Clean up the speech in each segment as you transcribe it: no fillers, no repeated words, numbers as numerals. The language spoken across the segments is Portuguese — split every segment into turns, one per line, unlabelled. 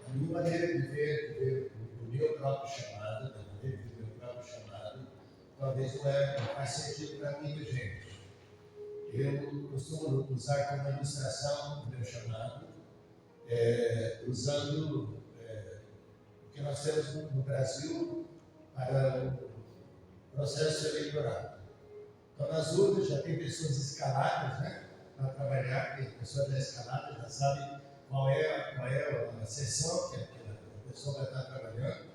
A minha maneira de ver o meu próprio chamado, da maneira de ver o meu próprio chamado, talvez não faz sentido para muita gente. Eu costumo usar como ilustração o meu chamado, usando o que nós temos no Brasil para o processo eleitoral. Então, nas urnas já tem pessoas escaladas, né, para trabalhar, tem pessoas já escaladas, já sabem qual é a sessão que a pessoa vai estar trabalhando.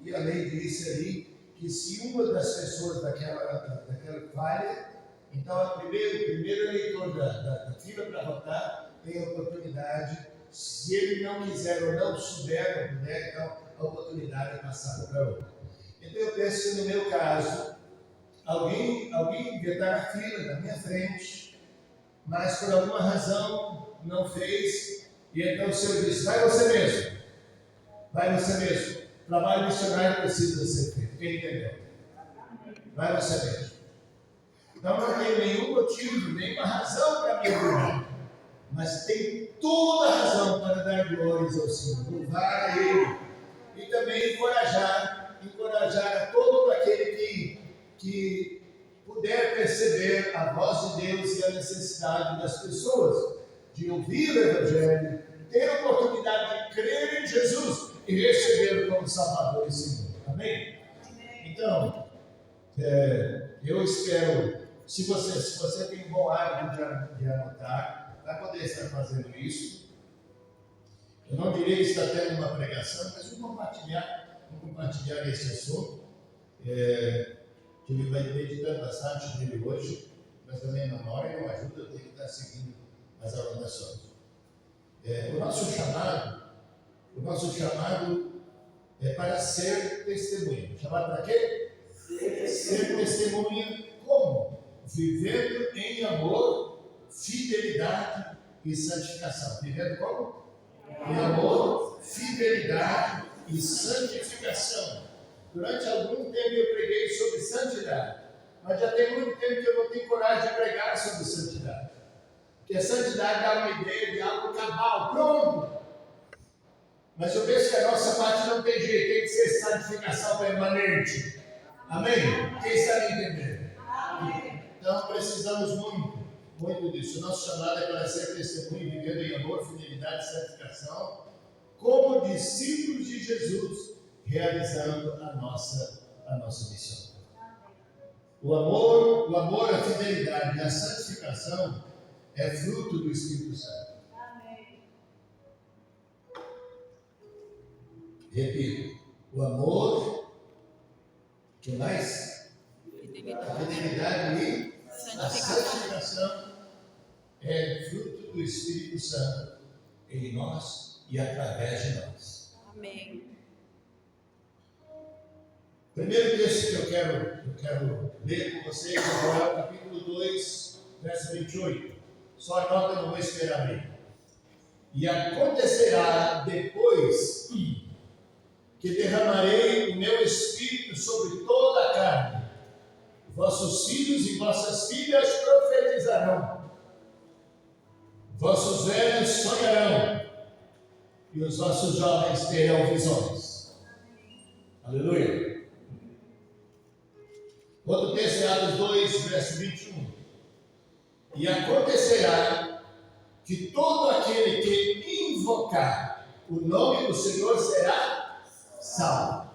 E a lei diz ali que se uma das pessoas daquela falha, então o primeiro eleitor da fila para votar tem a oportunidade, se ele não quiser ou não souber ou puder, então a oportunidade é passada para outro. Então eu penso que no meu caso, alguém devia estar na fila, na minha frente, mas por alguma razão não fez, e então o Senhor disse: vai você mesmo, o trabalho missionário precisa ser feito. Quem entendeu? Vai você mesmo. Então não tem nenhum motivo, nenhuma razão para me orgulhar, mas tem toda a razão para dar glórias ao Senhor, louvar a Ele e também encorajar a todo aquele que puder perceber a voz de Deus e a necessidade das pessoas de ouvir o Evangelho, ter a oportunidade de crer em Jesus e recebê-lo como Salvador e Senhor. Amém? Então, eu espero, se você tem um bom hábito de anotar, vai poder estar fazendo isso. Eu não direi que está tendo uma pregação, mas vou compartilhar esse assunto. Que vai meditando bastante nele hoje, mas também na hora não ajuda, eu tenho que estar seguindo as orientações. O nosso chamado é para ser testemunha. Chamado para quê? Ser testemunha como? Vivendo em amor, fidelidade e santificação. Vivendo como? Em amor, fidelidade e santificação. Durante algum tempo eu preguei sobre santidade, mas já tem muito tempo que eu não tenho coragem de pregar sobre santidade. Porque a santidade dá uma ideia de algo cabal, pronto. Mas eu penso que a nossa parte não tem jeito, tem que ser santificação permanente. Amém? Quem está me entendendo? Amém. Então precisamos muito disso. O nosso chamado é para ser testemunho, vivendo em amor, fidelidade e santificação, como discípulos de Jesus, realizando a nossa missão. O amor, a fidelidade e a santificação é fruto do Espírito Santo. Amém. Repito, o amor, que mais? A fidelidade e a santificação é fruto do Espírito Santo em nós e através de nós.
Amém.
O primeiro texto que eu quero ler com vocês é Joel capítulo 2, verso 28. Só anota, não vou esperar ler. E acontecerá depois que derramarei o meu espírito sobre toda a carne. Vossos filhos e vossas filhas profetizarão. Vossos velhos sonharão. E os vossos jovens terão visões. Aleluia. Outro texto é Atos 2, verso 21. E acontecerá que todo aquele que invocar o nome do Senhor será salvo.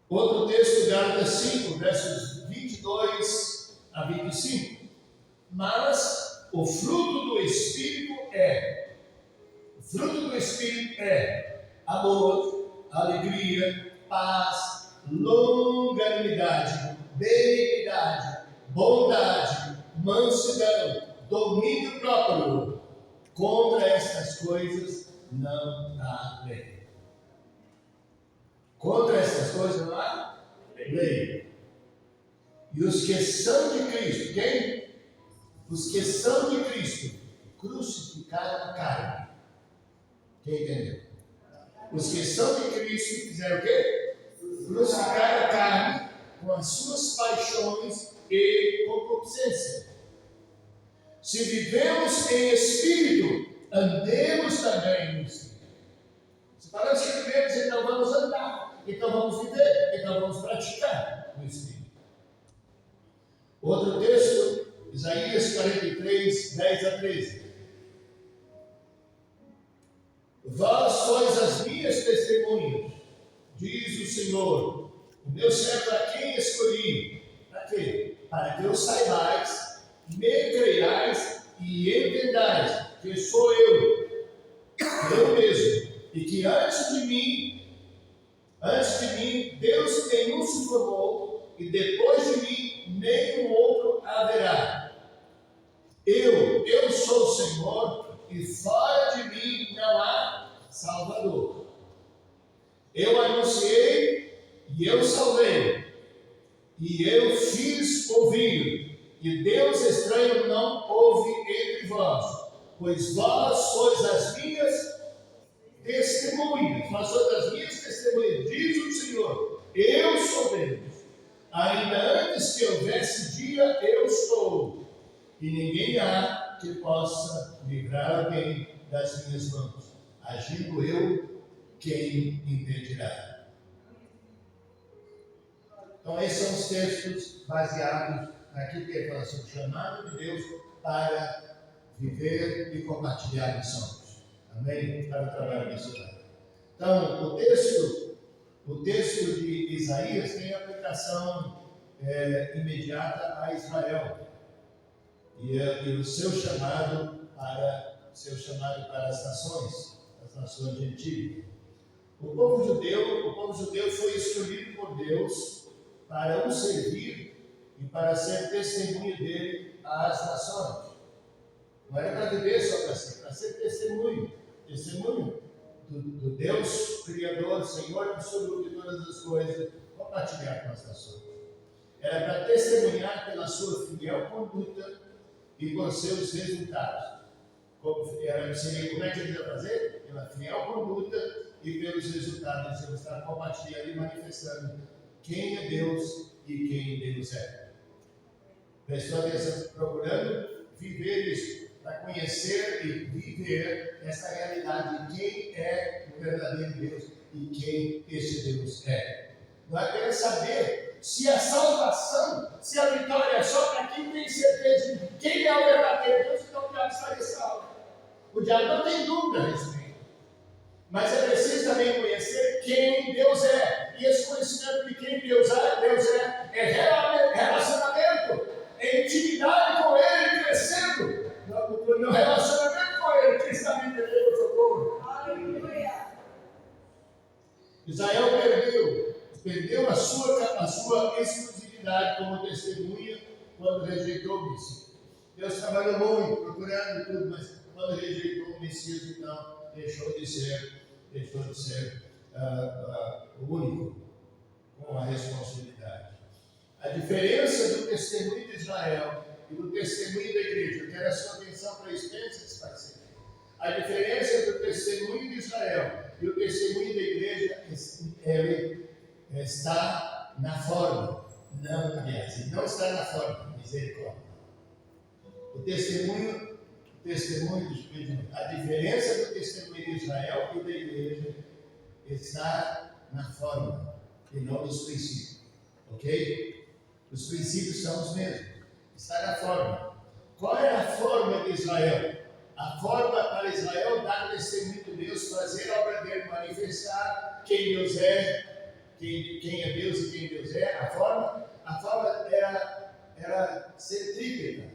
Outro texto, Gálatas 5, versos 22 a 25. Mas o fruto do Espírito é amor, alegria, paz, longanimidade, benignidade, bondade, mansidão, domínio próprio. Contra estas coisas não há lei. Contra estas coisas não há lei. E os que são de Cristo, quem? Os que são de Cristo crucificaram a carne. Quem entendeu? Os que são de Cristo fizeram o quê? Crucificar a carne com as suas paixões e concupiscência. Se vivemos em espírito, andemos também no espírito. Se falamos que vivemos, então vamos andar, então vamos viver, então vamos praticar no espírito. Outro texto, Isaías 43, 10 a 13. Vós sois as minhas testemunhas, diz o Senhor, o meu servo a quem escolhi. Para quê? Para que eu saibais, me creiais e entendais que sou eu mesmo, e que antes de mim, Deus nenhum se formou, e depois de mim, nenhum outro haverá. Eu sou o Senhor, e fora de mim não há Salvador. Eu anunciei, e eu salvei, e eu fiz ouvir, e Deus estranho não houve entre vós, pois vós sois as minhas testemunhas, diz o Senhor, eu sou Deus. Ainda antes que houvesse dia, eu estou, e ninguém há que possa livrar alguém das minhas mãos. Agindo eu, quem impedirá? Então, esses são os textos baseados naquilo que fala sobre o chamado de Deus para viver e compartilhar missões. Amém? Para o trabalho missionário. Então, o texto de Isaías tem aplicação imediata a Israel e o seu chamado para as nações gentis. O povo judeu foi escolhido por Deus para o servir e para ser testemunho dele às nações. Não era para viver só para ser testemunho do Deus Criador, Senhor absoluto de todas as coisas, compartilhar com as nações. Era para testemunhar pela sua fiel conduta e por seus resultados. Como é que ele ia fazer? Pela fiel conduta e pelos resultados. Ele está compartilhando e manifestando quem é Deus e quem Deus é. Prestou atenção, procurando viver isso, para conhecer e viver essa realidade de quem é o verdadeiro Deus e quem esse Deus é. Não é apenas saber se a salvação, se a vitória é só para quem tem certeza de quem é o verdadeiro Deus, então o diabo estaria salvo. O diabo não tem dúvida a respeito. Mas é preciso também conhecer quem Deus é. E esse conhecimento de quem Deus é relacionamento, é intimidade com Ele, crescendo no relacionamento com Ele, que está me entendendo, socorro. Aleluia! Israel perdeu a sua exclusividade como testemunha quando rejeitou o Messias. Deus trabalhou muito, procurando tudo, mas quando rejeitou o Messias, então deixou de ser o único com a responsabilidade. A diferença do testemunho de Israel e do testemunho da igreja, eu quero a sua atenção para isso, pense. A diferença do testemunho de Israel e o testemunho da igreja está na forma. Ele não está na forma, misericórdia. A diferença do testemunho de Israel e da igreja está na forma e não nos princípios. Ok? Os princípios são os mesmos. Está na forma. Qual é a forma de Israel? A forma para Israel dar testemunho de Deus, fazer a obra dele, manifestar quem Deus é, quem é Deus e quem Deus é. A forma era ser tríplica.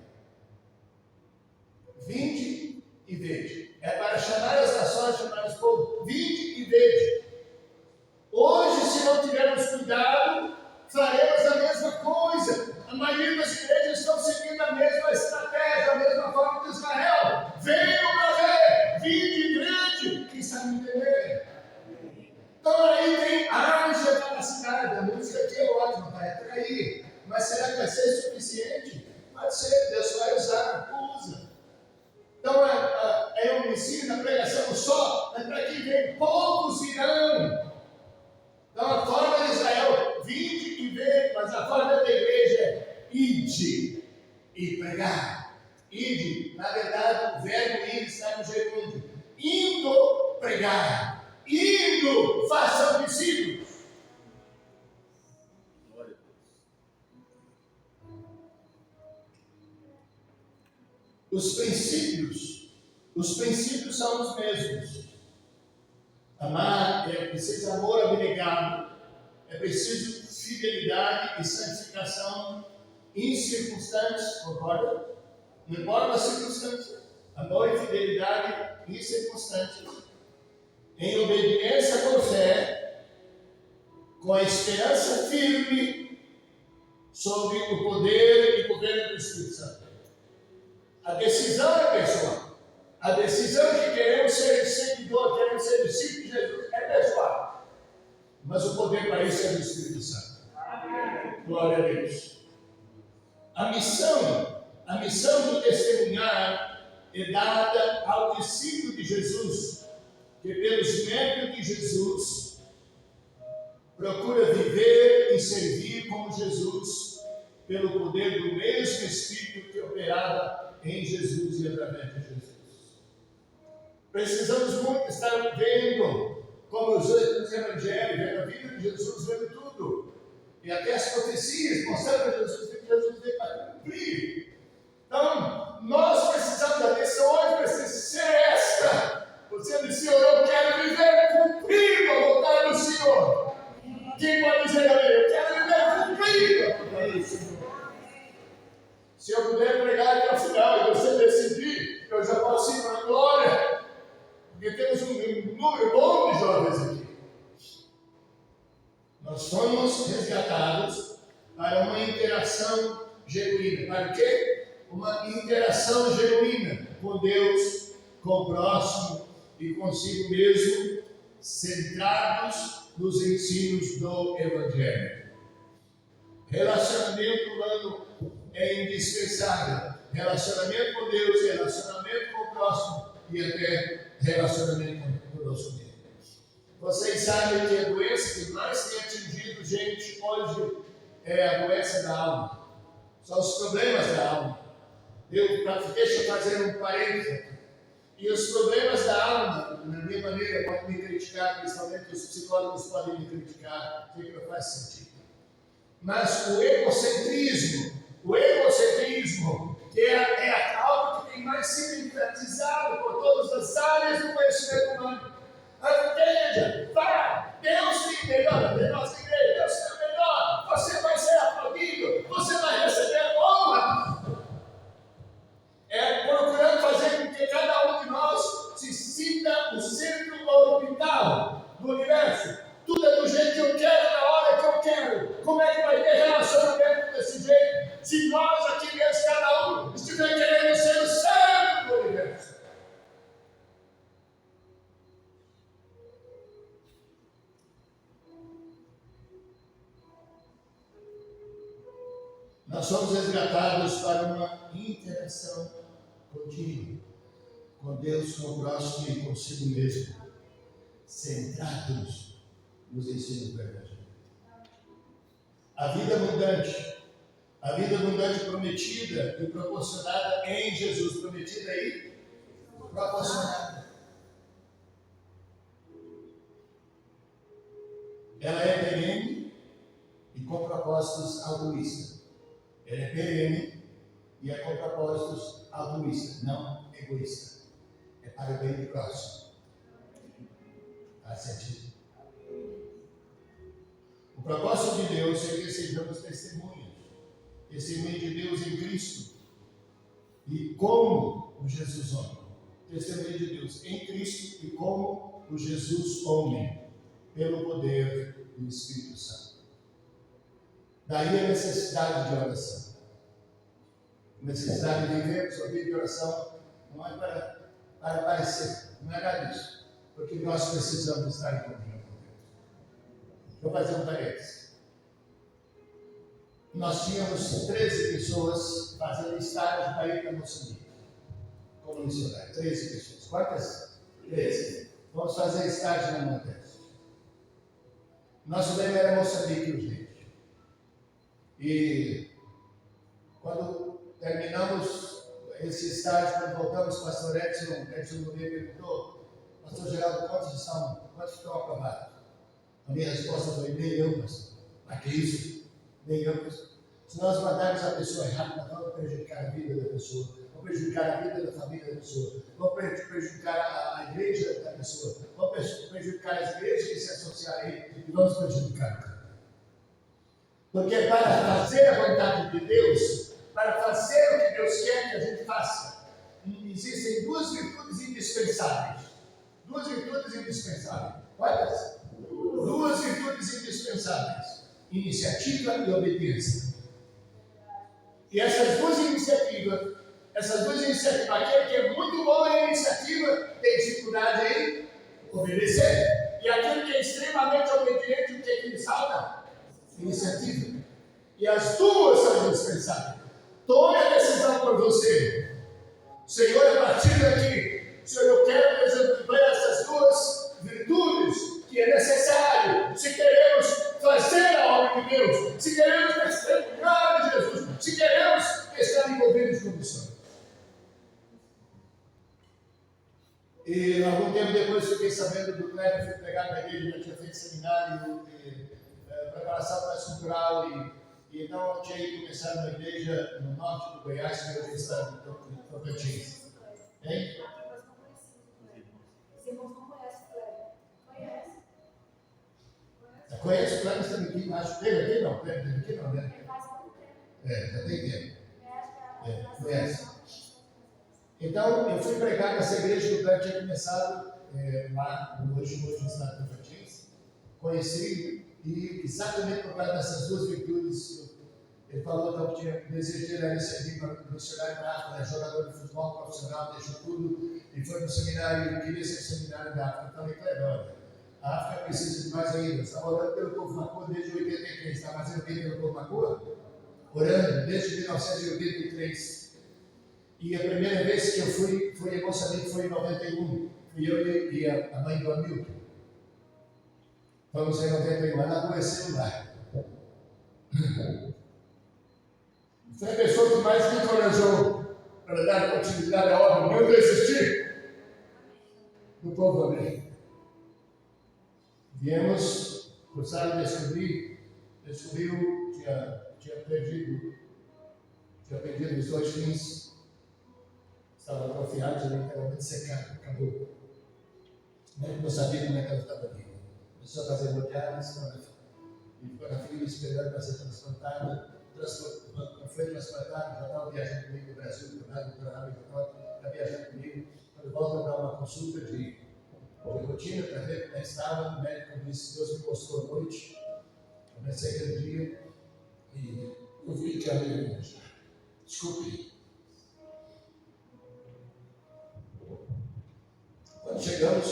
Vinde e vede. É para chamar as nações, chamar os povos. Vinde e vede. Hoje, se não tivermos cuidado, faremos a mesma coisa. A maioria das igrejas estão seguindo a mesma estratégia, a mesma forma de Israel. Venham para ver, vinde e vede. Quem sabe entender? Então aí tem haja capacidade. A música aqui é ótima, vai atrair. Mas será que vai ser suficiente? Pode ser, Deus vai usar, usa. Então é um ensino, a pregação só, mas para quem vem, poucos virão. Então a forma de Israel, vinde e vede, mas a forma da igreja é ide e pregar. Ide, na verdade, o verbo ir está no gerúndio. Indo pregar, indo façam discípulos. Os princípios são os mesmos. Amar, é preciso amor abnegado, é preciso fidelidade e santificação incircunstantes, concorda? Não importa a circunstância, amor e fidelidade incircunstantes, em obediência com fé, com a esperança firme sobre o poder e governo do Espírito Santo. A decisão é pessoal. A decisão de queremos ser seguidor, queremos ser discípulo de Jesus é pessoal. Mas o poder para isso é do Espírito Santo. Glória a Deus. A missão do testemunhar é dada ao discípulo de Jesus, que pelos méritos de Jesus procura viver e servir como Jesus, pelo poder do mesmo Espírito que operava em Jesus e através de Jesus. Precisamos muito estar vendo como os evangelhos, vendo a vida de Jesus, vendo tudo. E até as profecias mostrando a Jesus que Jesus veio para cumprir. Então, nós precisamos da missão hoje, precisa ser esta. Você disse, Senhor, eu quero viver cumprindo a vontade do Senhor. Quem pode dizer a mim? Eu quero viver cumprindo a vontade do Senhor. Se eu puder pregar até o final e você decidir, eu já posso ir para a glória. Porque temos um número bom de jovens aqui. Nós fomos resgatados para uma interação genuína. Para o quê? Uma interação genuína com Deus, com o próximo e consigo mesmo, centrados nos ensinos do Evangelho. Relacionamento humano é indispensável. Relacionamento com Deus, relacionamento com o próximo e até relacionamento conosco mesmo. Vocês sabem que a doença que mais tem atingido gente hoje é a doença da alma. São os problemas da alma. Deixa eu fazer um parênteses. E os problemas da alma, na minha maneira, podem me criticar, principalmente os psicólogos podem me criticar, que não faz sentido. Mas o egocentrismo, que é algo que tem mais sido enfatizado por todas as áreas do conhecimento humano. Veja, Deus tem melhor, nossa igreja, Deus tem melhor, você vai ser aplaudido, você vai receber honra. Procurando fazer com que cada um de nós se sinta o centro orbital do universo. Tudo é do jeito que eu quero, na hora que eu quero. Como é que vai ter relacionamento desse jeito? Se nós aqui mesmo, cada um, estiver querendo ser o centro do universo. Nós somos resgatados para uma interação contínua com Deus, com o próximo e consigo mesmo, centrados nos ensinos do Evangelho. A vida abundante prometida e proporcionada em Jesus, prometida e proporcionada. Ela é perene e com propósitos altruístas. Ela é perene e é com propósitos altruístas, não egoísta. É para o bem do próximo. Faz sentido? O propósito de Deus é que sejamos testemunhas de Deus em Cristo e como o Jesus homem. Testemunha de Deus em Cristo e como o Jesus homem, pelo poder do Espírito Santo. Daí a necessidade de oração. A necessidade de vivermos a vida de oração não é para aparecer, não é nada disso, porque nós precisamos estar em comunhão com Deus. Vou fazer um parênteses. Nós tínhamos 13 pessoas fazendo estágio para ir para Moçambique, como missionário. 13 pessoas. Quantas? 13. Vamos fazer estágio na Nordeste. Nosso lema era Moçambique urgente. E quando terminamos esse estágio, quando voltamos, o pastor Edson Gomes perguntou: pastor Geraldo, quantos estão aprovados? A minha resposta foi: nem eu, pastor. Mas que isso? Nem eu, pastor. Se nós mandarmos a pessoa errada, nós vamos prejudicar a vida da pessoa, vamos prejudicar a vida da família da pessoa, vamos prejudicar a igreja da pessoa, vamos prejudicar as igrejas que se associarem a ele e vamos prejudicar o cara. Porque para fazer a vontade de Deus, para fazer o que Deus quer que a gente faça, existem duas virtudes indispensáveis. Quais? Duas virtudes indispensáveis: iniciativa e obediência. E essas duas iniciativas, aquele que é muito bom em iniciativa, tem dificuldade em obedecer. E aquele que é extremamente obediente, o que é que lhe falta? Iniciativa. E as duas são indispensáveis. Tome a decisão por você. Senhor, a partir daqui, Senhor, eu quero desenvolver essas duas virtudes que é necessário se queremos fazer a obra de Deus, se queremos testemunhar de Jesus, se queremos estar envolvidos com missão. E algum tempo depois fiquei sabendo do Cleber, fui pregado na igreja, já tinha feito seminário de preparação transcultural e então eu tinha ido começar numa igreja no norte do Goiás, que hoje está em Tocantins. Hein? Conhece o Cleber também aqui, acho que teve aqui não, né? Já tem tempo. Conhece. Então, eu fui pregar nessa igreja que o Cleber tinha começado lá, hoje no estado de Tocantins. Conheci, e exatamente por causa dessas duas virtudes, ele falou então, que tinha desejo de ir ali servir para o missionário na África, jogador de futebol profissional, deixou tudo e foi no seminário, queria ser seminário da África. Então, ele falou: olha, a África precisa de mais ainda. Estava orando pelo povo Macua desde 83. Está fazendo o que pelo povo Macua? Orando desde 1983. E a primeira vez que eu fui em Moçambique foi em 91. Fui eu e a mãe do Hamilton. Fomos em 91. Ela adoeceu lá. Foi a pessoa que mais me encorajou para dar continuidade à obra. Não desistir do povo americano. Viemos, cruzaram e descobriu, tinha perdido os 2 rins, estava atrofiado, literalmente secado, acabou. Não sabia como é que ela estava viva. Começou a fazer hemodiálise, e ficou na fila esperando para ser transplantada. Foi transplantada, já estava viajando comigo no Brasil, já viajando comigo. Quando volta para uma consulta de rotina para ver como é que estava, o médico disse: Deus me mostrou à noite. Comecei aquele dia e eu vi que a minha desculpe. Quando chegamos,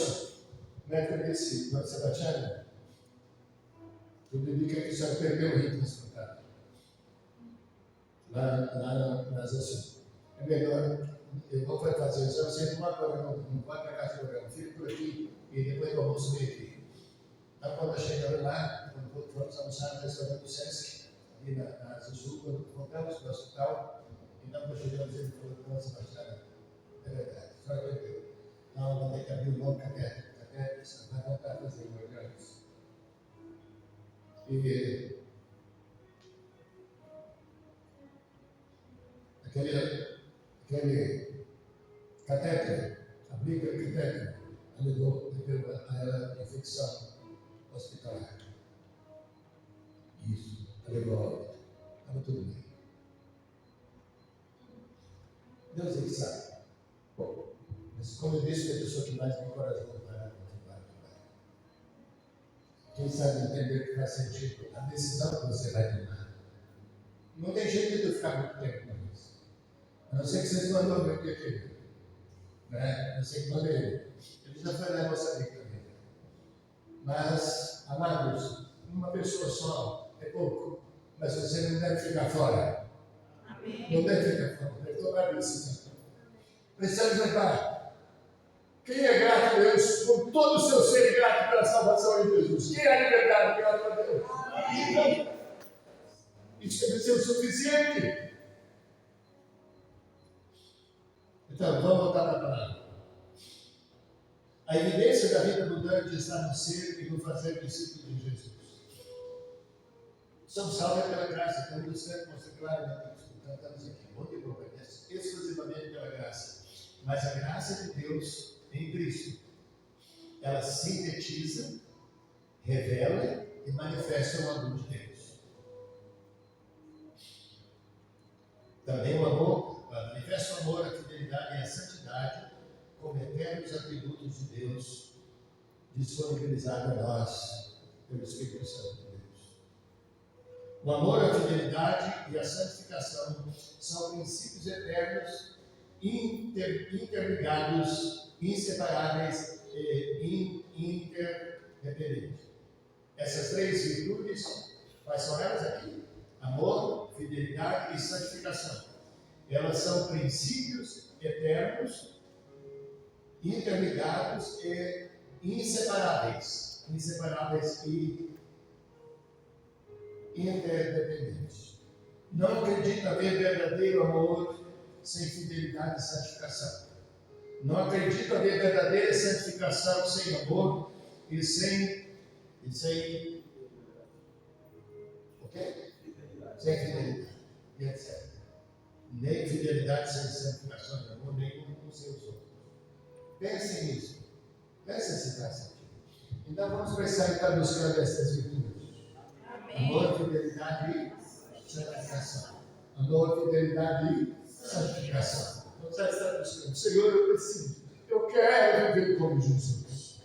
o médico disse: Dona Sebastiana, tudo indica que já perdeu o rim transportado. Lá nas ações. É melhor, eu vou fazer o exame, sempre uma coisa, não vai para casa do programa, fica por aqui e depois do almoço vem aqui. Então, quando chegamos lá, quando fomos almoçar no restaurante do Sesc, ali na Zuzu, quando voltamos para o hospital, então quando chegamos, ele falou: Dona Sebastiana, é verdade, a senhora perdeu. Não, vai ter que abrir um novo catéter, vai voltar a fazer hemodiálise. E aquele catéter, abrir aquele catéter, levou a ela infecção hospitalar. Isso, levou, estava tudo bem. Deus ele sabe. Mas como eu disse, é a pessoa que mais me encorajou para continuar. Quem sabe entender que faz sentido a decisão que você vai tomar. Não tem jeito de eu ficar muito tempo com isso. A não ser que vocês mandam meu querido. Né? A não ser que mandem ele. Ele já foi lá em Moçambique também. Mas, amados, uma pessoa só é pouco. Mas você não deve ficar fora. Amém. Não deve ficar fora. Deve tomar decisão. Precisamos lembrar. Quem é grato a Deus, com todo o seu ser grato pela salvação de Jesus? Quem é liberdade grato a Deus? Amém. Isso deve ser o suficiente. A evidência da vida abundante está no ser e no fazer discípulo de Jesus. Somos salvos pela graça, então o Santo mostra claramente isso. Cantamos aqui, bom de boa, exclusivamente pela graça. Mas a graça de Deus em Cristo, ela sintetiza, revela e manifesta o amor de Deus. Também o amor, manifesta o amor, a fidelidade e a santidade como eternos atributos de Deus disponibilizados a nós pelo Espírito Santo de Deus. O amor, a fidelidade e a santificação são princípios eternos, interligados, inseparáveis e interdependentes. Essas três virtudes, quais são elas aqui? Amor, fidelidade e santificação. Elas são princípios eternos, interligados e inseparáveis e interdependentes. Não acredito haver verdadeiro amor sem fidelidade e santificação. Não acredito haver verdadeira santificação sem amor e sem fidelidade e etc. Nem fidelidade sem santificação de amor, nem com os seus outros. Pensem nisso. Pensem nesse caso aqui. Então vamos pensar em estar buscando essas virtudes. Amor, fidelidade e santificação. Amor, fidelidade e santificação. Vamos estar buscando. Senhor, eu preciso. Eu quero viver como Jesus.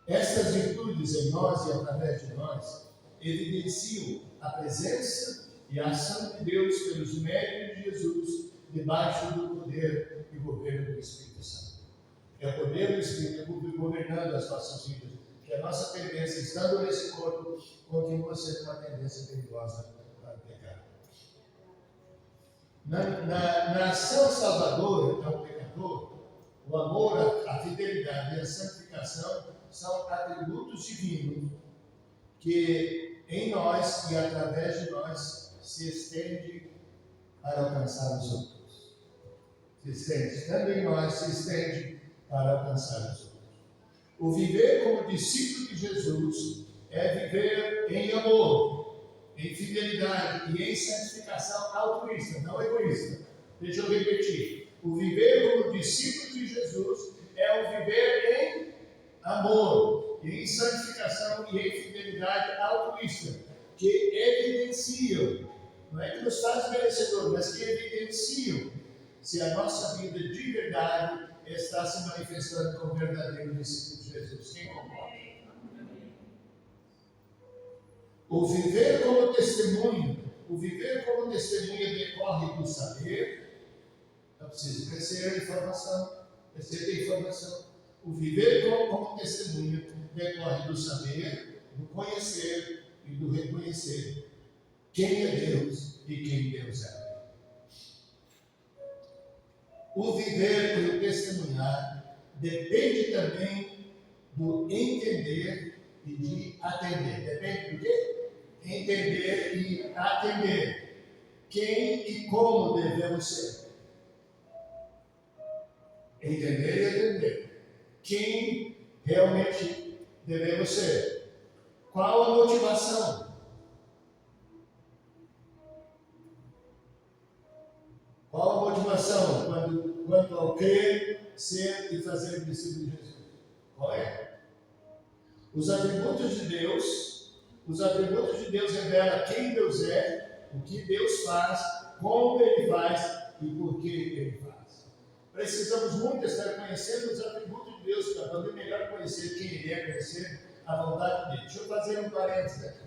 Estas virtudes em nós e através de nós evidenciam a presença e a ação de Deus pelos méritos de Jesus debaixo do poder e governo do Espírito Santo. É o poder do Espírito governando as nossas vidas, que a nossa tendência, estando nesse corpo, continua sendo uma tendência perigosa para o pecado. Na ação salvadora ao pecador, o amor, a fidelidade e a santificação são atributos divinos que em nós e através de nós se estende para alcançar os outros. Se estende, estando em nós, se estende para alcançar os outros. O viver como discípulo de Jesus é viver em amor, em fidelidade e em santificação altruísta, não egoísta. Deixa eu repetir. O viver como discípulo de Jesus é o viver em amor, em santificação e em fidelidade altruísta, que evidenciam, não é que nos faz merecedor, mas que evidenciam se a nossa vida de verdade está se manifestando como verdadeiro discípulo de Jesus. Quem concorda? O viver como testemunha decorre do saber. Eu preciso crescer a informação, O viver como testemunha decorre do saber, do conhecer e do reconhecer quem é Deus e quem Deus é. O viver e o testemunhar depende também do entender e de atender. Depende do quê? Entender e atender. Quem e como devemos ser. Entender e atender. Quem realmente devemos ser. Qual a motivação? Qual a motivação quanto ao crer, ser e fazer discípulo de Jesus? Qual é? Os atributos de Deus revelam quem Deus é, o que Deus faz, como Ele faz e por que Ele faz. Precisamos muito estar conhecendo os atributos de Deus para poder melhor conhecer quem Ele é, conhecer a vontade dEle. Deixa eu fazer um parênteses aqui.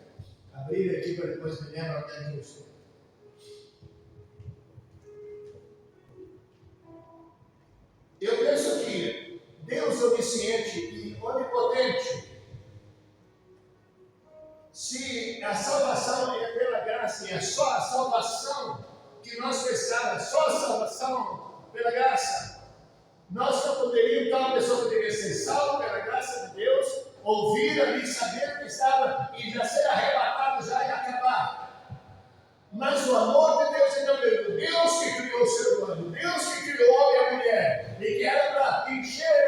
Abrir aqui para depois me lembrar onde é que eu estou. Eu penso que Deus onisciente e onipotente, se a salvação é pela graça e é só a salvação que nós precisamos, só a salvação pela graça, nós não poderíamos, tal pessoa poderia ser salva pela graça de Deus, ouvir ali, saber que estava e já ser arrebatado já e acabar. Mas o amor de Deus é Deus que criou o ser humano, Deus que criou o homem e a mulher, e que era para encher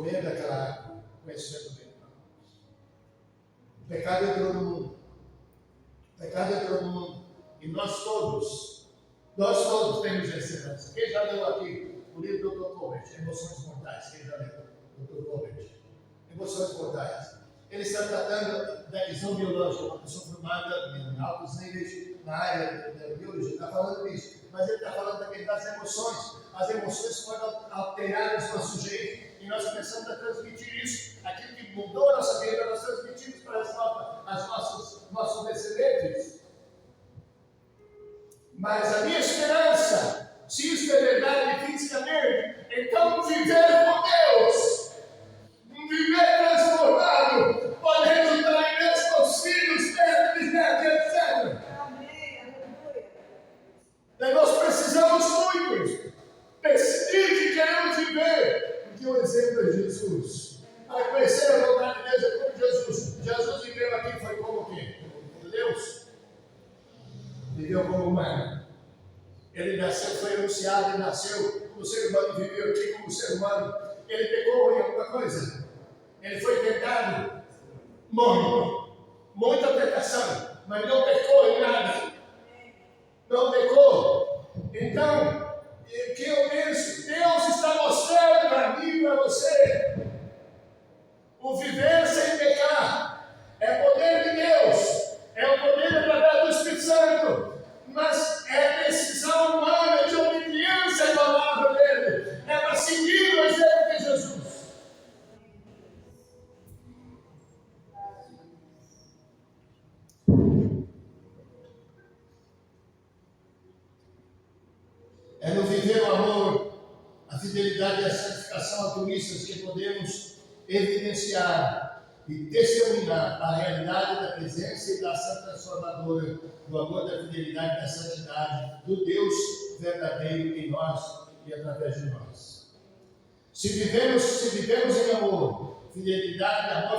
comer daquela água, conhecendo bem. O pecado entrou no mundo. O pecado entrou no mundo. E nós todos temos essa herança. Quem já leu aqui o livro do Dr. Colbert, Emoções Mortais? Quem já leu? Dr. Colbert. Emoções Mortais. Ele está tratando da visão biológica, uma pessoa formada em altos níveis na área da biologia, está falando disso. Mas ele está falando também das emoções. As emoções podem alterar o nosso jeito e nós começamos a transmitir isso. Aquilo que mudou a nossa vida, nós transmitimos para nossos descendentes. Mas a minha esperança, se isso é verdade fisicamente, então viver com Deus, viver transformado, pode resultar em mesmos filhos, netos, bisnetos, etc. Daí nós precisamos muito decidir que queremos viver, porque o exemplo é Jesus. Para conhecer a vontade de Deus é como Jesus. Jesus viveu aqui, foi como quem? Como Deus. Viveu como humano. Ele nasceu, foi anunciado, ele nasceu como ser humano e viveu aqui como ser humano. Ele pecou em alguma coisa? Ele foi tentado? Muito. Muita tentação, mas não pecou em nada. Não pecou. Então, o que eu penso? Deus está mostrando para mim e para você o viver sem pecar. É poder de Deus. É o poder através do Espírito Santo. Mas é decisão humana de obediência à palavra dele. É para seguir o exemplo de Jesus. É no viver o amor, a fidelidade e a santificação altruístas que podemos evidenciar e testemunhar a realidade da presença e da ação transformadora, do amor, da fidelidade e da santidade do Deus verdadeiro em nós e através de nós. Se vivemos em amor, fidelidade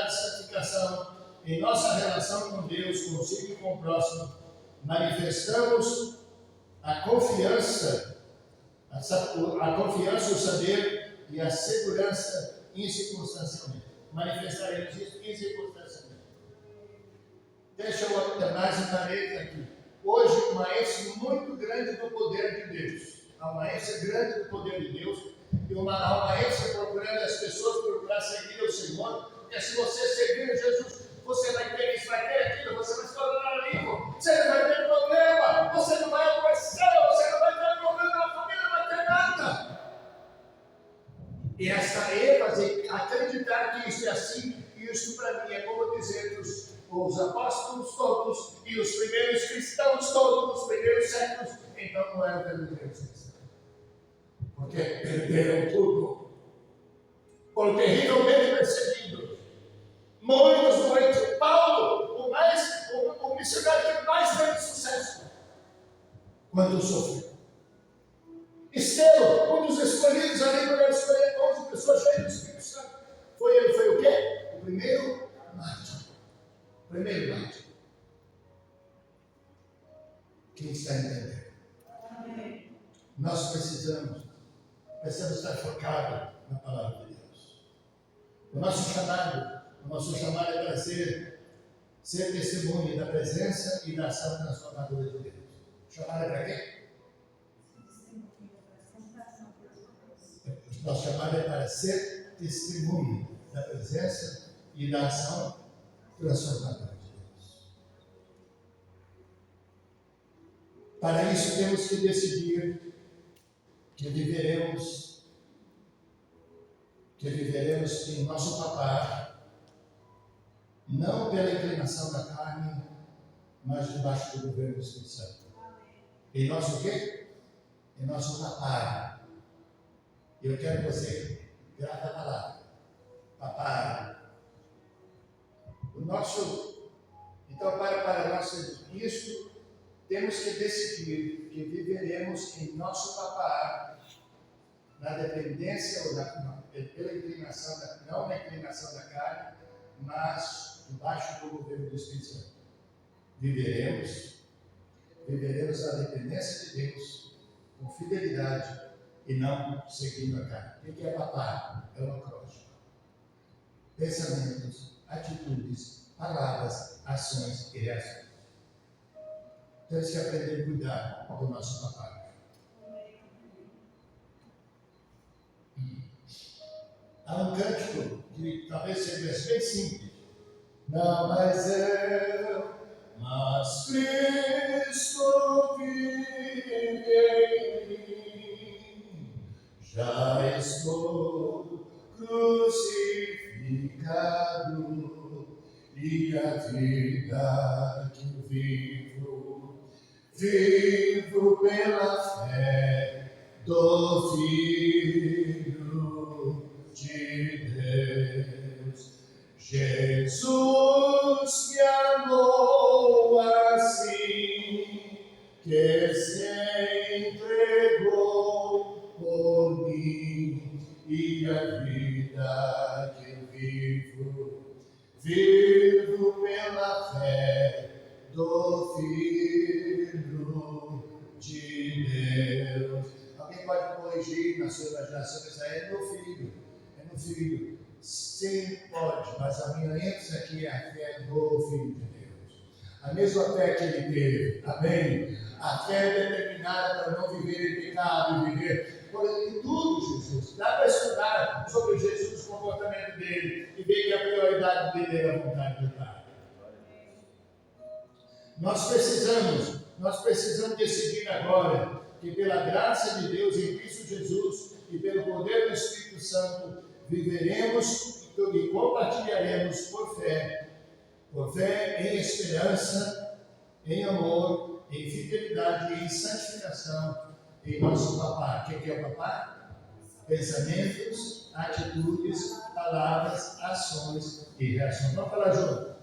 e santificação em nossa relação com Deus, consigo e com o próximo, manifestamos a confiança, o saber e a segurança incircunstancialmente. Manifestaremos isso incircunstancialmente. Deixa eu ter mais um parede aqui. Hoje, uma ênfase muito grande do poder de Deus. Há uma ênfase grande do poder de Deus e há uma ênfase procurando as pessoas procurar seguir o Senhor, porque se você seguir Jesus, você vai ter isso, vai ter aquilo, você vai se tornar rico, você não vai ter problema, você não vai adoecer, você não vai ter problema na família, não vai ter nada. E essa ênfase, acreditar que isso é assim, isso para mim é como dizer que os apóstolos todos e os primeiros cristãos todos, os primeiros séculos, então não eram verdadeiros cristãos. Porque perderam tudo. Foram terrivelmente perseguidos. Muitos doentes. Paulo, o missionário que mais teve sucesso, quando sofreu. Estevão, um dos escolhidos ali, quando ele escolheu 11 pessoas cheias do Espírito Santo. Ele foi o quê? O primeiro mártir. Quem está entendendo? Amém. Nós precisamos estar focados na palavra de Deus. O nosso chamado é para ser testemunha da presença e da ação transformadora de Deus. O chamado é para quê? Nosso chamado é para ser testemunha da presença e da ação transformadora de Deus. Para isso temos que decidir que viveremos em nosso papar, não pela inclinação da carne, mas debaixo do governo do Espírito Santo. Em nosso quê? Em nosso papar. Eu quero que você grave a palavra. Papar. Então, para nós isso, temos que decidir que viveremos em nosso papar, na dependência pela inclinação, não na inclinação da carne, mas debaixo do governo do Espírito Santo. Viveremos na dependência de Deus, com fidelidade, e não seguindo a carne. O que é papar? É um acróstico. Pensamentos, atitudes, palavras, ações e reações. Temos que aprender a cuidar do nosso papar. Há um cântico que talvez seja bem simples. Não mais eu, mas Cristo vive em mim. Já estou crucificado e a vida que vivo pela fé do Filho de Deus. Jesus me amou assim, que se entregou por mim, e a vida que vivo pela fé do Filho de Deus. Alguém pode corrigir na sua imaginação, mas aí é meu filho, é meu filho. Sim, pode, mas a minha ênfase aqui é a fé do Filho de Deus. A mesma fé que ele teve, amém? A fé é determinada para não viver em pecado e viver por ele tudo, Jesus. Dá para estudar sobre Jesus, o comportamento dele, e ver que a prioridade dele é a vontade do Pai. Nós precisamos decidir agora que pela graça de Deus em Cristo Jesus e pelo poder do Espírito Santo, viveremos e compartilharemos por fé em esperança, em amor, em fidelidade e em santificação em nosso papar. O que é o papar? Pensamentos, atitudes, palavras, ações e reações. Vamos falar junto.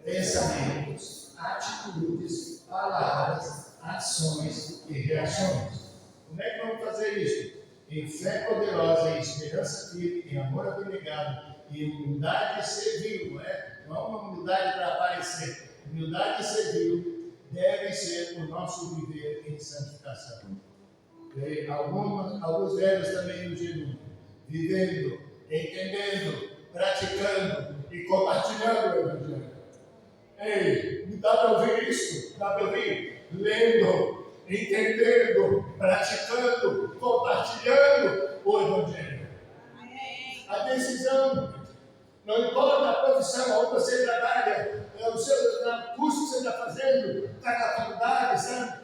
Pensamentos, atitudes, palavras, ações e reações. Como é que vamos fazer isso? Em fé poderosa, em esperança firme, em amor abnegado, em humildade servil, não é uma humildade para aparecer. Humildade servil deve ser o nosso viver em santificação. Alguns velhos também no jejum, vivendo, entendendo, praticando e compartilhando o Evangelho. Ei, não dá para ouvir isso? Dá para ouvir? Lendo, entendendo, praticando, compartilhando o Evangelho. A decisão, não importa a profissão onde você trabalha, o curso que você está fazendo, está na faculdade, sabe?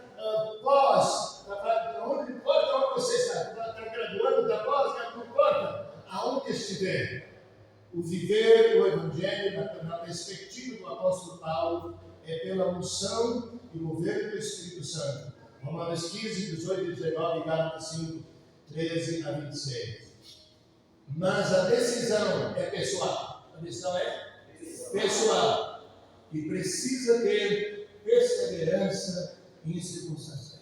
Onde importa onde você está graduando, está pós, não importa aonde estiver. O viver o Evangelho na perspectiva do apóstolo Paulo é pela unção e governo do Espírito Santo. Romanos 15, 18 e 19 e Gálatas 5, 13 a 26. Mas a decisão é pessoal. A decisão é pessoal. E precisa ter perseverança incircunstancial.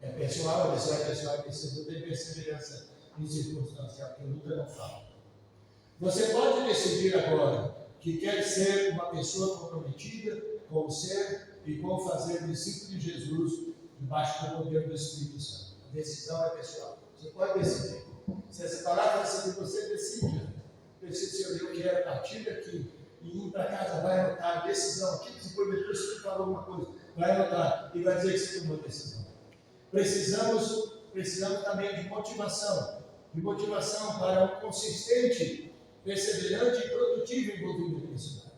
É pessoal, a decisão é pessoal e precisa ter perseverança incircunstancial, porque luta não falta. Você pode decidir agora que quer ser uma pessoa comprometida com o ser e com fazer discípulo de Jesus debaixo do poder do Espírito Santo. A decisão é pessoal. Você pode decidir. Se essa palavra decidir, você decide. Decide, eu quero a partir daqui e ir para casa, vai anotar a decisão. Aqui que se prometeu, se você falou alguma coisa, vai anotar e vai dizer que você tomou a decisão. Precisamos também de motivação para um consistente, perseverante e produtivo envolvimento nisso.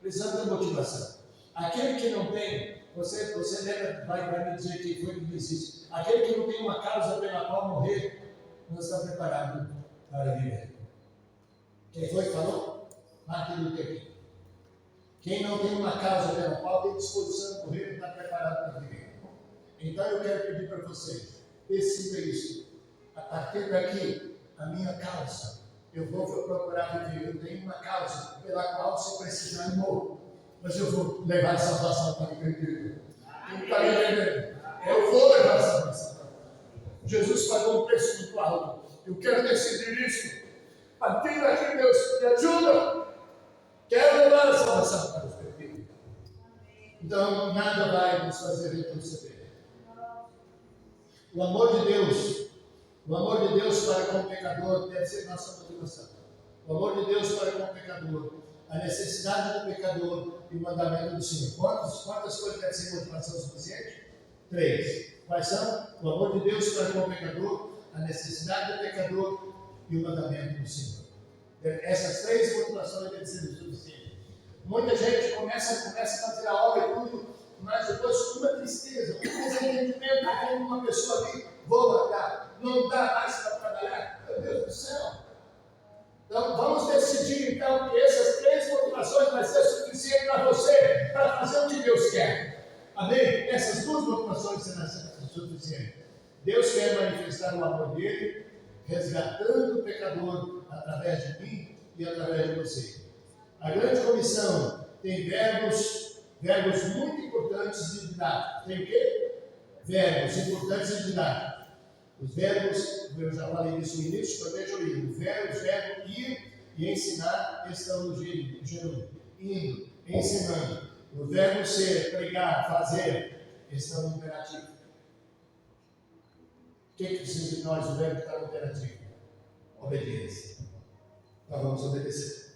Precisamos de motivação. Aquele que não tem, você lembra, vai me dizer que foi que disse isso. Aquele que não tem uma causa pela qual morrer, não está preparado para viver. Quem foi que falou? Martin Luther King. Quem não tem uma causa pela qual tem disposição de morrer, não está preparado para viver. Então eu quero pedir para vocês, decida isso. A partir daqui, a minha causa, eu vou procurar viver. Eu tenho uma causa pela qual, se precisar, eu morro. Mas eu vou levar a salvação para a igreja. Não está me entendendo? Eu vou levar a salvação. Jesus pagou um preço muito alto. Eu quero decidir isso. A partir daqui, Deus me ajuda. Quero levar a salvação para os perdidos. Então, nada vai nos fazer retroceder. O amor de Deus O amor de Deus para com o pecador deve ser nossa motivação. O amor de Deus para com o pecador, a necessidade do pecador e o mandamento do Senhor. Quantas coisas devem ser motivação suficiente? 3. Quais são? O amor de Deus para com o pecador, a necessidade do pecador e o mandamento do Senhor. Essas 3 motivações devem ser suficientes. Muita gente começa a fazer a obra e tudo, mas depois com uma tristeza, um desentendimento com uma pessoa ali, vou largar, não dá mais para trabalhar. Meu Deus do céu! Então vamos decidir então que essas 3 motivações vai ser suficiente para você, para fazer o que Deus quer. Amém? Essas 2 motivações serão suficientes. Deus quer manifestar o amor dele, resgatando o pecador através de mim e através de você. A grande comissão tem verbos muito importantes e didáticos. Tem o quê? Verbos importantes e didáticos. Os verbos, eu já falei disso no início, mas veja aí. O verbo ir e ensinar estão no gênero. Indo, ensinando. O verbo ser, pregar, fazer, estão no imperativo. O que precisa de nós o verbo que está no imperativo? Obediência. Nós vamos obedecer.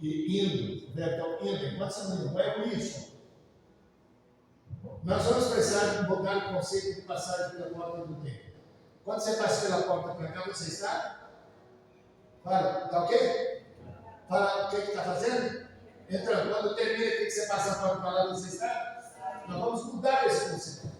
E indo, o verbo está indo. Enquanto você não é o isso. Nós vamos precisar mudar o conceito de passagem pela porta do tempo. Quando você passa pela porta para cá, você está? Fala, está o quê? Fala o que está fazendo? Entrando. Quando termina aqui que você passa a porta para lá, você está? Nós vamos mudar esse conceito.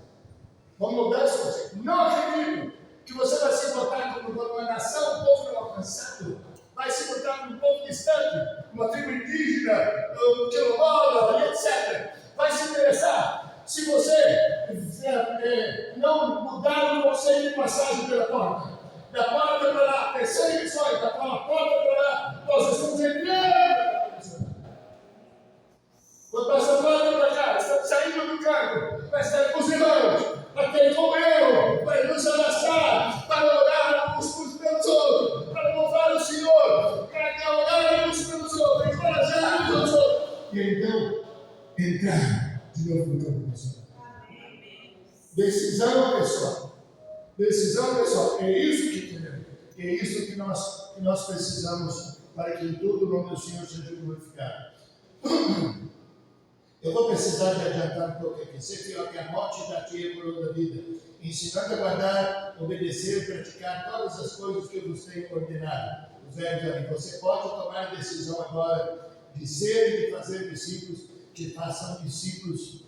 Vamos mudar esse conceito. Não acredito que você vai se botar como uma nação, um povo alcançado. Vai se botar como um povo distante, uma tribo indígena, um quilombola, etc. Vai se interessar. Se você não mudar o conceito de passagem pela porta, da porta para lá, perseguições, da porta para lá, nós estamos entrando. Quando passa a porta para cá, estamos saindo do carro, vai estar com os irmãos, para ter comunhão, para nos abraçar, para orar uns pelos outros, para louvar o Senhor, para orar uns pelos outros, encorajar uns aos outros. E então, entrar de novo no campo pessoal. Decisão pessoal. Decisão pessoal. É isso que queremos. É isso que nós precisamos para que em tudo o nome do Senhor seja glorificado. Eu vou precisar de adiantar um pouco aqui. Ser fiel até a morte e daqui a coroa da vida. Ensinando a guardar, obedecer e praticar todas as coisas que eu vos tenho ordenado. Os verbos ali. Você pode tomar a decisão agora de ser e de fazer discípulos que façam discípulos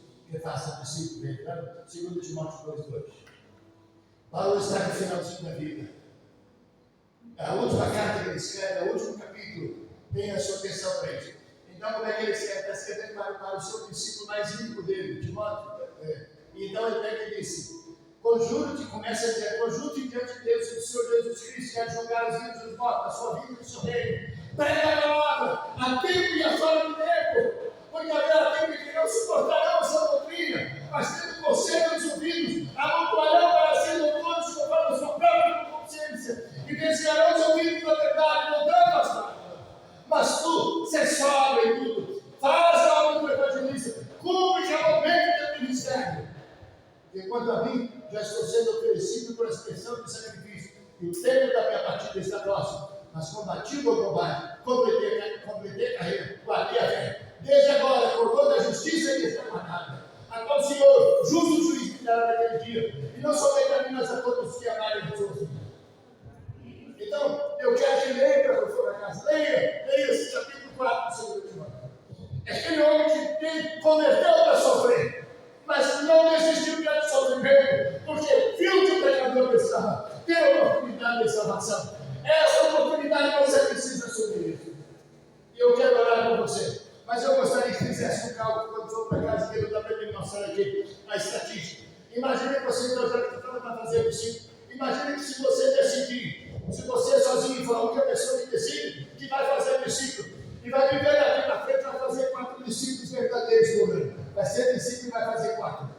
dele. Tá? 2 Timóteo 2:2. Paulo está no finalzinho da vida. A última carta que ele escreve, o último capítulo, tem a sua atenção para isso. Então, como é que ele escreve? Está escrevendo para o seu discípulo mais íntimo dele, Timóteo. Então, ele pega e disse: conjure-te, começa a dizer, conjure-te diante de Deus e do Senhor Jesus Cristo, que é julgar os vivos e os mortos, a sua vida e o seu reino. Prega a palavra, a tempo e a fora do tempo. Porque haverá tempo que não suportarão essa doutrina, mas tendo conselho nos ouvidos, amontoarão para ser doutores conforme a sua própria consciência, e desviarão os ouvidos da verdade, voltando às palavras. Mas tu, ser sóbrio em tudo, faz a obra do evangelista, cumpre cabalmente o teu ministério. Enquanto a mim, já estou sendo oferecido por expressão de sacrifício, e o tempo da minha partida está próximo. Mas combati o meu combate, completei a carreira, guardei a fé. Desde agora, por toda a justiça que está marcada, a qual o Senhor, justo juiz, que dará naquele dia, e não somente a mim, mas a todos que amarem os seus filhos. Então, eu quero que leia para você na casa, leia esse capítulo 4 do 2 Timóteo. É aquele homem que converteu para sofrer, mas não desistiu do sofrimento, porque viu que o pecador precisava ter a oportunidade de salvação. Essa oportunidade você precisa assumir isso. E eu quero orar com você. Mas eu gostaria que fizesse um cálculo quando for para casa, que não dá para me mostrar aqui a estatística. Imagine que você, então, já que está para fazer discípulo, imagine que se você decidir, se você sozinho for a única pessoa que decide, que vai fazer discípulo, e vai viver daqui para frente, vai fazer 4 discípulos verdadeiros por ano. Vai ser discípulo e vai fazer 4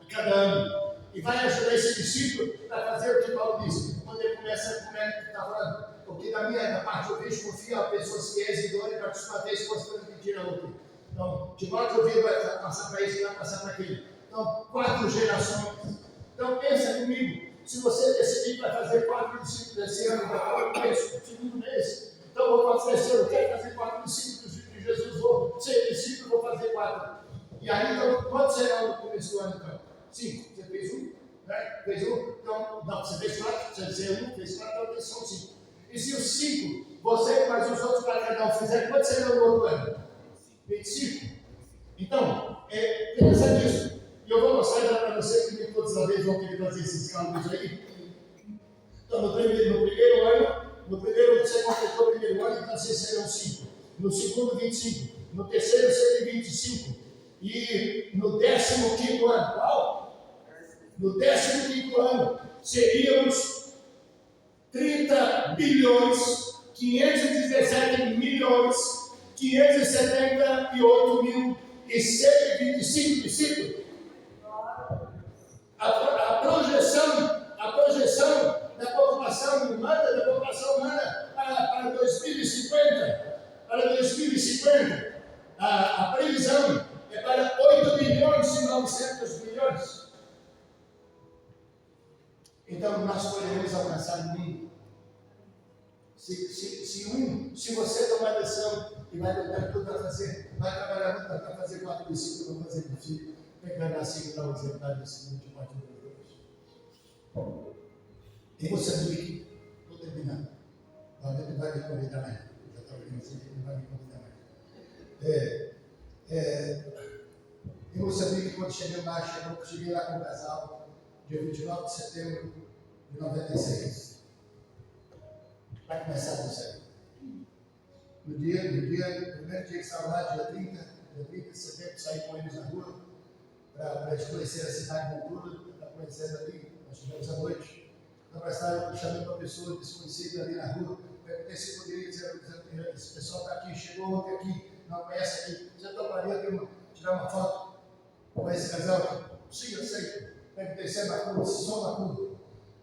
a cada ano. E vai ajudar esse discípulo a fazer o que Paulo disse, quando ele começa a está falando. Porque da parte eu vejo confia a pessoas fiéis e idôneas para que uma vez possa transmitir a outra. Então, Timóteo ouviu, vai passar para isso, vai passar para aquilo. Então, 4 gerações. Então, pensa comigo. Se você decidir que vai fazer 4 discípulos desse ano, no segundo mês, então eu vou fazer esse ano, eu quero fazer 4 discípulos de Jesus, vou ser discípulo, vou fazer 4. E aí, então, quanto será no começo do ano, então? 5. Você fez 1, né? Fez 1, então, não, você fez 4, você fez 1, fez 4, então são 5. E se os 5, você mais os outros para cada um fizer, quanto será no outro ano? 25. Então, pensa nisso. E eu vou mostrar já para você que nem todos a vez vão querer fazer esses cálculos aí. Então, no primeiro ano, você completou o primeiro ano, então vocês serão 5. No segundo, 25. No terceiro, 125. E no 15º ano, qual? No 15º ano, seríamos 30 bilhões, 517 milhões, 578 mil e 125 discípulos. A projeção da população humana para 2050, a previsão é para 8 bilhões e 900 milhões. Então, nós poderemos alcançar o mundo. Se você tomar decisão e vai botar tudo para fazer, vai trabalhar muito para fazer 4 discípulos, vai fazer discípulos, tem que dar 5 para o exemplar desse mundo de 4 milhões. E você sabia, estou terminando. Não vai me convidar mais. Já estava dizendo assim, não vai me convidar mais. Eu sabia que quando cheguei lá com o casal, dia 29 de setembro de 96. Vai começar do céu. No primeiro dia que estava lá, dia 30 de setembro, saí com eles na rua para conhecer a cidade de Monturo, para conhecer ali, nós tivemos à noite. Então, eu chamei uma pessoa desconhecida ali na rua, perguntei se poderia dizer, esse pessoal está aqui, chegou ontem aqui, não conhece aqui, você toparia tirar uma foto com esse casal aqui? Sim, eu sei. Perguntei se é Macuru, se sou Macuru.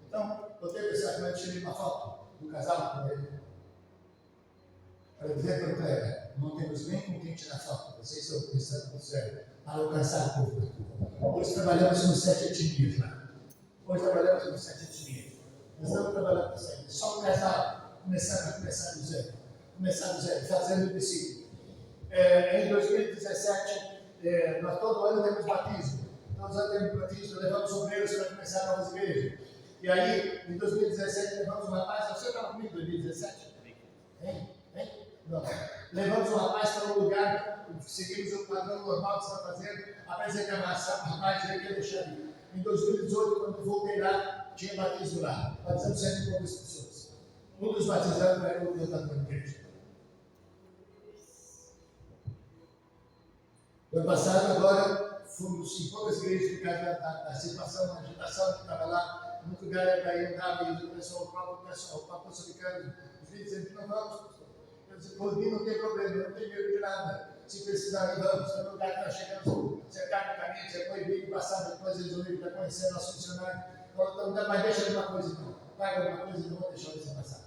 Então, botei pensar que eu tirei uma foto do casal com ele. Para dizer para o colega, não temos nem com quem tirar foto, vocês estão pensando no céu, para alcançar o povo. Hoje trabalhamos nos 7 etnias lá. Hoje trabalhamos nos 7 etnias. Nós estamos trabalhando com 7. Só o casal começar do zero. Começar do zero, fazendo o discípulo. Em 2017, nós todo ano temos batismo. Todos os anos temos batismo, levamos obreiros para começar novas igrejas. E aí, em 2017, levamos um rapaz, você estava comigo em 2017? Hein? Não. Levamos um rapaz para um lugar, seguimos o padrão normal que você está fazendo, apresentamos o rapaz e ele ia deixar ali. Em 2018, quando voltei lá, tinha batismo lá. Batizamos 100 e poucas pessoas. Um dos batizados era o meu da igreja. No ano passado, agora, fomos em poucas igrejas por causa da situação, da agitação que estava lá. Muito lugar daí andava e o próprio moçambicano, os líderes dizendo, não vamos, pastor. Eu disse, por mim não tem problema, eu não tenho medo de nada. Se precisar, vamos. No lugar que nós chegamos, cercar no caminho, você foi vir, passar depois eles vão vir para conhecer nosso funcionário. Então, mas deixa uma coisa então. Paga alguma coisa e não vou deixar você passar.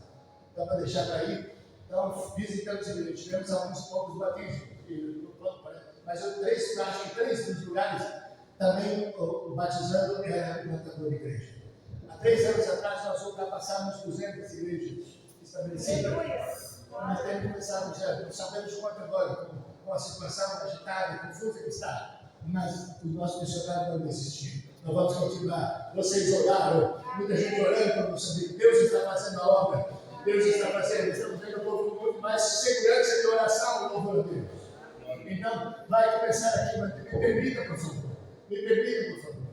Dá para deixar para ir. Então, visitamos a igreja. Tivemos alguns poucos batismos. Mas acho que 3 dos lugares também o batizando era o plantador de igreja. Há 3 anos atrás nós ultrapassamos 200 igrejas estabelecidas. Nós temos que começar do zero. Não sabemos quanto agora, com a situação agitada e confusa que está. Mas o nosso missionário não desistiu. Nós vamos continuar. Vocês oraram, muita gente orando para Moçambique. Deus está fazendo a obra. Deus está fazendo. Estamos vendo o povo com muito mais segurança de oração no louvor a Deus. Então, vai começar aqui, mas me permita, por favor. Me permita, por favor.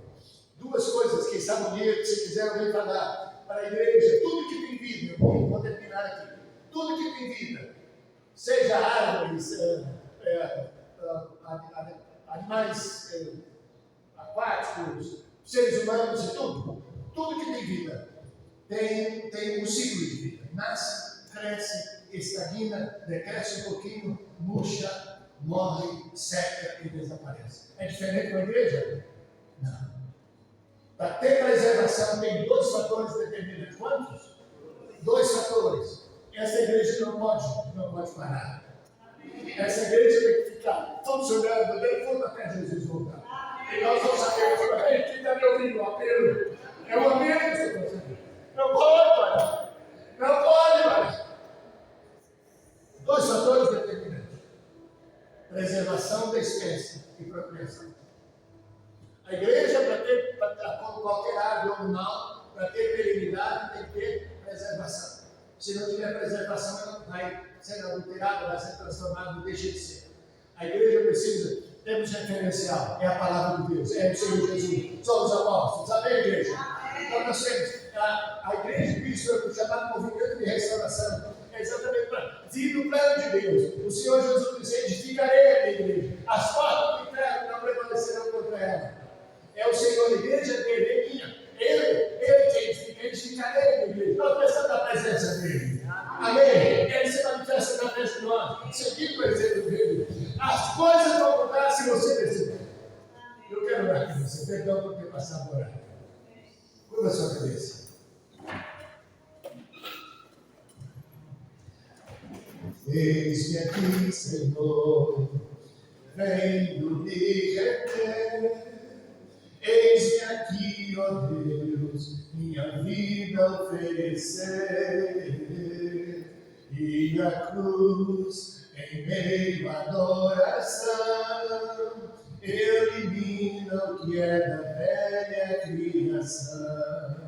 2 coisas que estavam ali, se quiser alguém falar para a igreja, tudo que tem vida, eu vou terminar aqui. Tudo que tem vida, seja árvores, animais aquáticos, seres humanos e tudo que tem vida tem um ciclo de vida. Nasce, cresce, estagna, decresce um pouquinho, murcha, morre, seca e desaparece. É diferente da igreja? Não. Para ter preservação tem 2 fatores determinantes. Quantos? 2 fatores. Essa igreja não pode parar. Essa igreja tem que ficar funcionando bem fundo até Jesus voltar. E nós não sabemos para quem está me ouvindo o apelo. É o apelo que procriação. A igreja, como qualquer árvore ou animal, para ter perenidade, tem que ter preservação. Se não tiver preservação, ela não vai ser adulterada, vai ser transformada, não deixa de ser. A igreja precisa, temos referencial, é a palavra de Deus, é o Senhor Jesus, somos apóstolos, amém, igreja? Então nós temos a igreja de Cristo, o chamado movimento de restauração, é exatamente para vir no plano de Deus. O Senhor Jesus disse: edificarei a minha igreja, as portas do inferno não prevalecerão contra ela. É o Senhor, a igreja dele, é minha. Ele que edificarei a minha igreja. Nós precisamos da presença dele. Amém? Ele se manifesta através de nós, seguindo o exemplo dele. As coisas vão mudar se você perceber. Eu quero orar com você, perdão por ter passado o horário. Curva a sua cabeça. Eis-me aqui, Senhor, venho me render. Eis-me aqui, ó Deus, minha vida oferecer. E a cruz em meio à adoração elimina o que é da velha criação.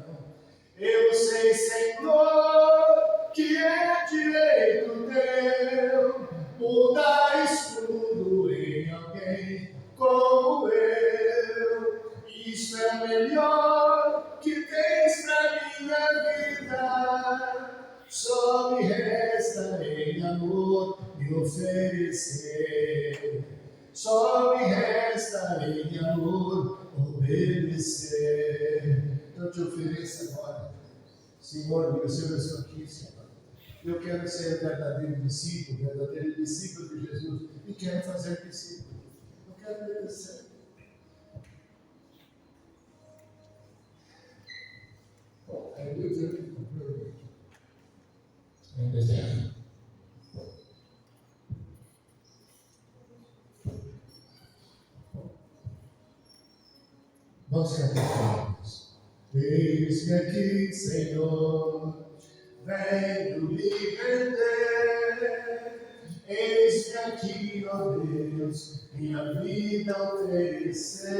Eu sei, Senhor, que é direito teu mudares tudo em alguém como eu. Isso é o melhor que tens pra minha vida. Só me resta em amor me oferecer. Só me resta em amor obedecer. Eu te ofereço agora, Senhor, meu Senhor, eu estou aqui, Senhor. Eu quero ser verdadeiro discípulo de Jesus e quero fazer discípulo. Eu quero obedecer. Aí Deus é que comprou. Vamos cantar. Eis-me aqui, Senhor, venho me render. Eis-me aqui, ó Deus, minha vida oferecer.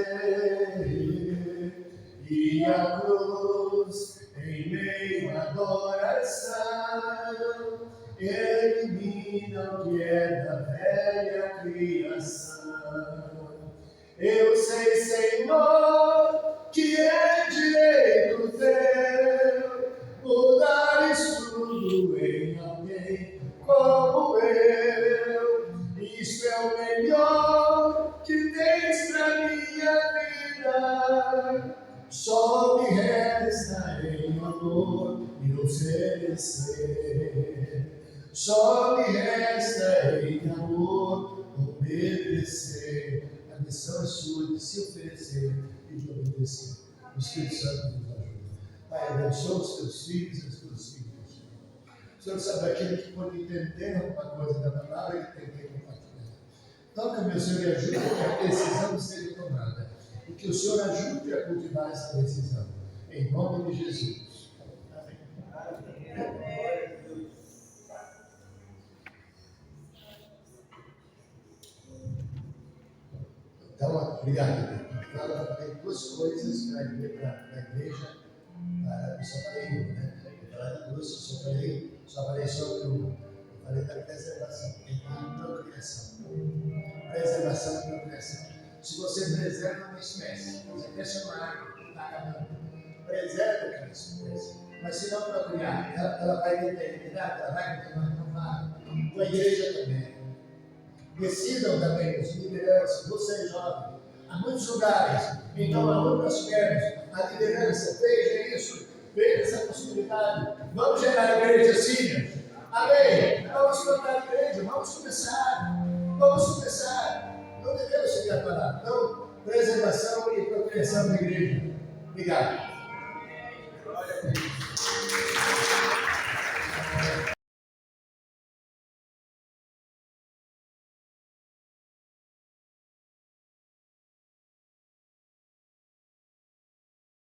E a cruz em meio à adoração elimina o que é da velha criação. Eu sei, Senhor, que é direito teu mudares tudo em alguém como eu. Isso é o melhor que tens pra minha vida. Só me resta em amor me oferecer. Só me resta em amor obedecer. A missão é sua de se oferecer e de obedecer. O Espírito Santo nos ajuda. Pai, abençoa os teus filhos e as tuas filhas. O Senhor sabe aquele que pode entender alguma coisa da palavra e tem que compartilhar. Toca, meu Senhor, e ajuda que a decisão seja tomada. E que o Senhor ajude a cultivar essa decisão. Em nome de Jesus. Amém. Então, obrigado. Eu falei duas coisas para a igreja. Eu só falei uma, né? Eu falei duas, só falei sobre uma. Eu falei da preservação e procriação. Preservação e procriação. Se você preserva uma espécie, você deixa uma árvore que está acabando, preserva aquela espécie. Mas se não procriar, ela vai ter eternidade, ela vai continuar, não vai. Com a igreja também. Decidam também, os lideranças, vocês jovens, há muitos lugares, então aonde nós estivermos, a liderança, veja isso, veja essa possibilidade. Vamos gerar a igreja senior. Amém? Vamos plantar a igreja, vamos começar. Não devemos seguir a palavra. Então, preservação e procriação da igreja. Obrigado. Glória a Deus.